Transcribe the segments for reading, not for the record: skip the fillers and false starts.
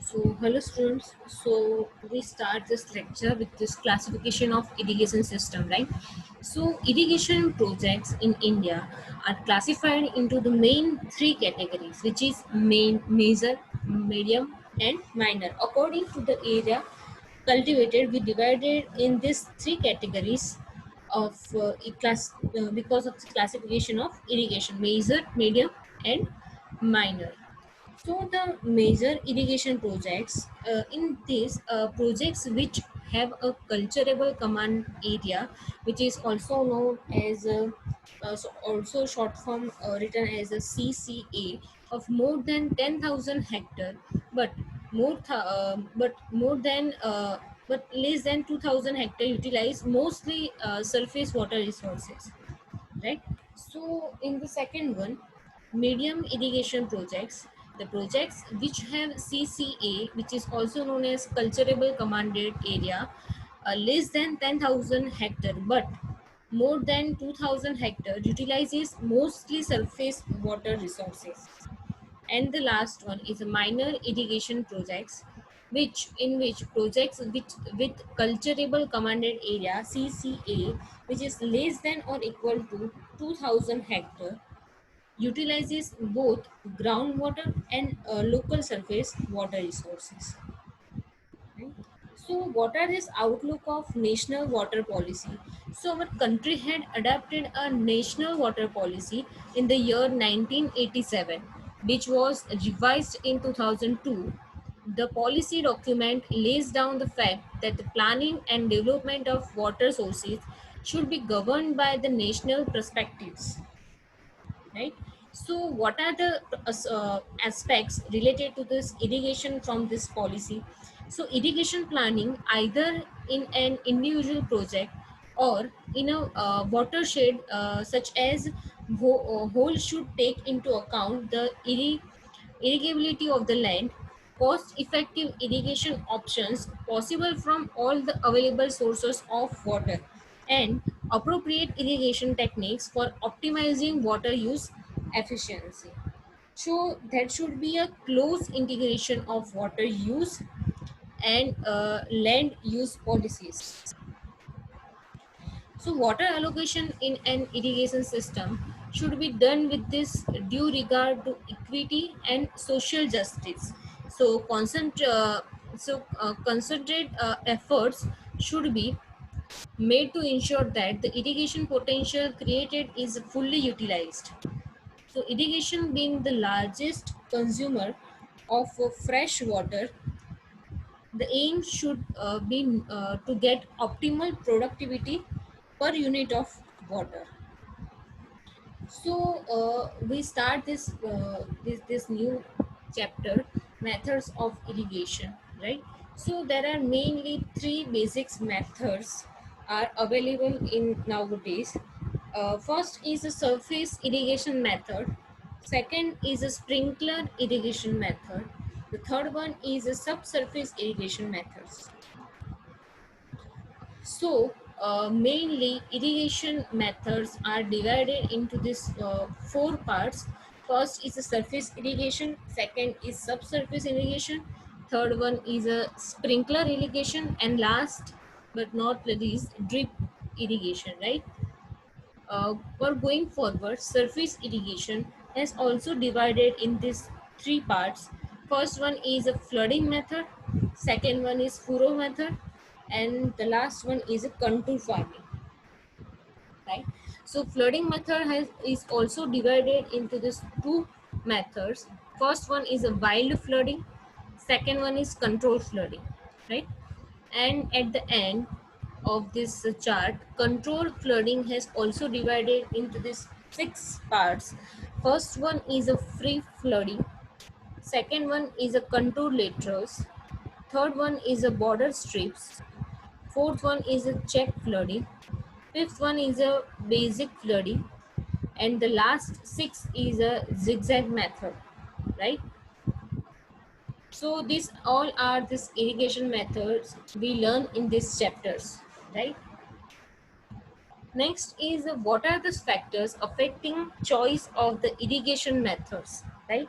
Hello students. We start this lecture with this classification of irrigation system, right? Irrigation projects in India are classified into the main three categories, which is main, major, medium, and minor. According to the area cultivated, we divided in these three categories of because of the classification of irrigation: major, medium, and minor. The major irrigation projects, in these projects which have a culturable command area, which is also known as also short form written as a CCA, of more than 10,000 hectare, but more than but less than 2,000 hectare utilize mostly surface water resources, right? In the second one, medium irrigation projects, the projects which have CCA, which is also known as culturable commanded area, less than 10,000 hectare, but more than 2,000 hectare, utilizes mostly surface water resources. And the last one is a minor irrigation projects, which projects which with culturable commanded area CCA, which is less than or equal to 2,000 hectare, utilizes both groundwater and local surface water resources, right? What are this outlook of national water policy? Our country had adopted a national water policy in the year 1987, which was revised in 2002. The policy document lays down the fact that the planning and development of water sources should be governed by the national perspectives, right? What are the aspects related to this irrigation from this policy? Irrigation planning, either in an individual project or in a watershed, such as whole, should take into account the irrigability of the land, cost effective irrigation options possible from all the available sources of water, and appropriate irrigation techniques for optimizing water use efficiency. So there should be a close integration of water use and land use policies. Water allocation in an irrigation system should be done with this due regard to equity and social justice. So, concentrate efforts should be made to ensure that the irrigation potential created is fully utilized. Irrigation being the largest consumer of fresh water, the aim should be to get optimal productivity per unit of water. We start this new chapter, methods of irrigation, right? There are mainly three basics methods are available in nowadays. First is a surface irrigation method. Second is a sprinkler irrigation method. The third one is a subsurface irrigation methods. Mainly irrigation methods are divided into these four parts. First is a surface irrigation, second is subsurface irrigation, third one is a sprinkler irrigation, and last but not least, drip irrigation, right? For going forward, surface irrigation is also divided in these three parts. First one is a flooding method, second one is furrow method, and the last one is a contour farming, right? Flooding method is also divided into these two methods. First one is a wild flooding, second one is controlled flooding, right? And at the end of this chart, controlled flooding has also divided into these six parts. First one is a free flooding, second one is a contour laterals, third one is a border strips, fourth one is a check flooding, fifth one is a basic flooding, and the last six is a zigzag method, right? These all are these irrigation methods we learn in these chapters, right? Next is what are the factors affecting choice of the irrigation methods, right?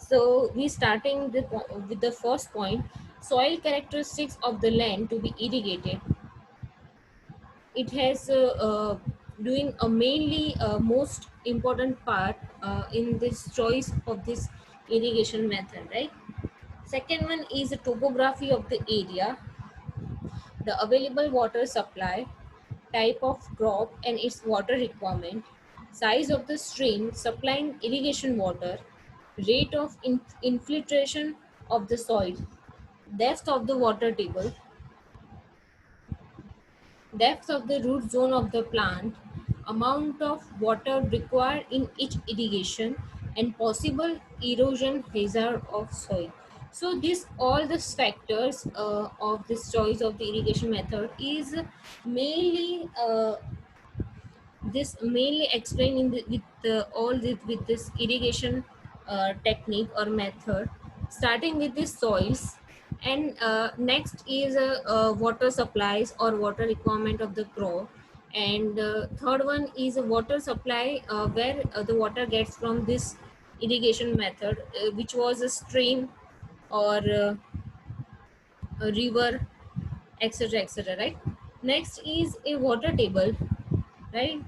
So we starting with the first point, soil characteristics of the land to be irrigated. It has doing a mainly most important part in this choice of this irrigation method, right? Second one is the topography of the area, the available water supply, type of crop and its water requirement, size of the stream supplying irrigation water, rate of infiltration of the soil, depth of the water table, depth of the root zone of the plant, amount of water required in each irrigation, and possible erosion hazard of soil. So this all these factors of this choice of the irrigation method is mainly this mainly explained in with this irrigation technique or method, starting with the soils, and next is water supplies or water requirement of the crop, and third one is a water supply where the water gets from this irrigation method, which was a stream or a river, etc., etc., right? Next is a water table, right?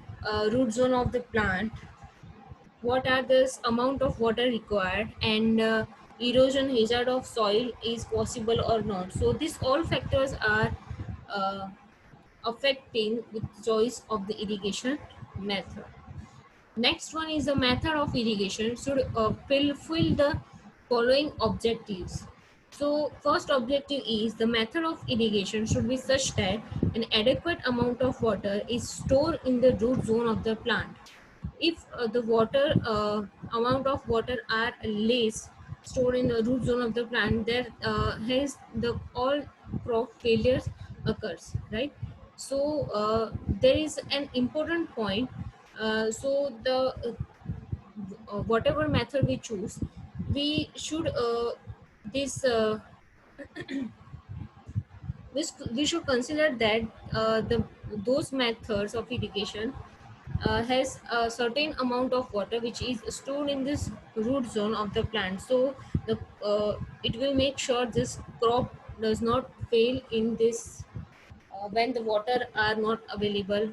Root zone of the plant, what are this amount of water required, and erosion hazard of soil is possible or not. So these all factors are uh, affecting the choice of the irrigation method. Next one is the method of irrigation should fulfill the following objectives. So first objective is the method of irrigation should be such that an adequate amount of water is stored in the root zone of the plant. If the water amount of water are less stored in the root zone of the plant, there hence the all crop failures occurs, right? So there is an important point. So the whatever method we choose, we should this we should consider that the those methods of irrigation has a certain amount of water which is stored in this root zone of the plant. So the it will make sure this crop does not fail in this when the water are not available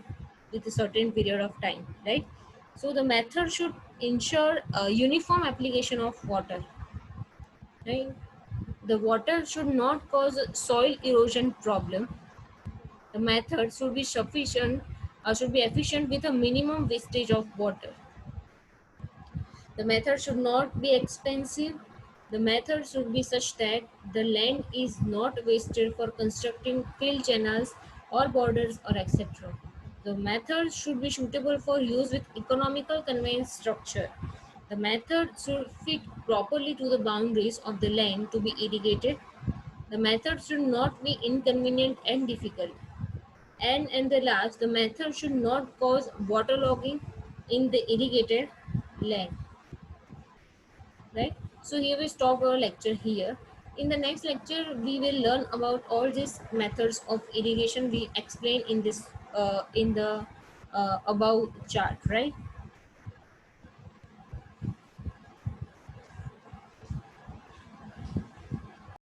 with a certain period of time, right? So the method should ensure a uniform application of water, right? The water should not cause soil erosion problem. The method should be sufficient, should be efficient with a minimum wastage of water. The method should not be expensive. The method should be such that the land is not wasted for constructing fill channels or borders or etc. The method should be suitable for use with economical conveyance structure. The method should fit properly to the boundaries of the land to be irrigated. The method should not be inconvenient and difficult. And the last, the method should not cause waterlogging in the irrigated land, right? So here we stop our lecture here. In the next lecture we will learn about all these methods of irrigation we explain in this in the above chart, right?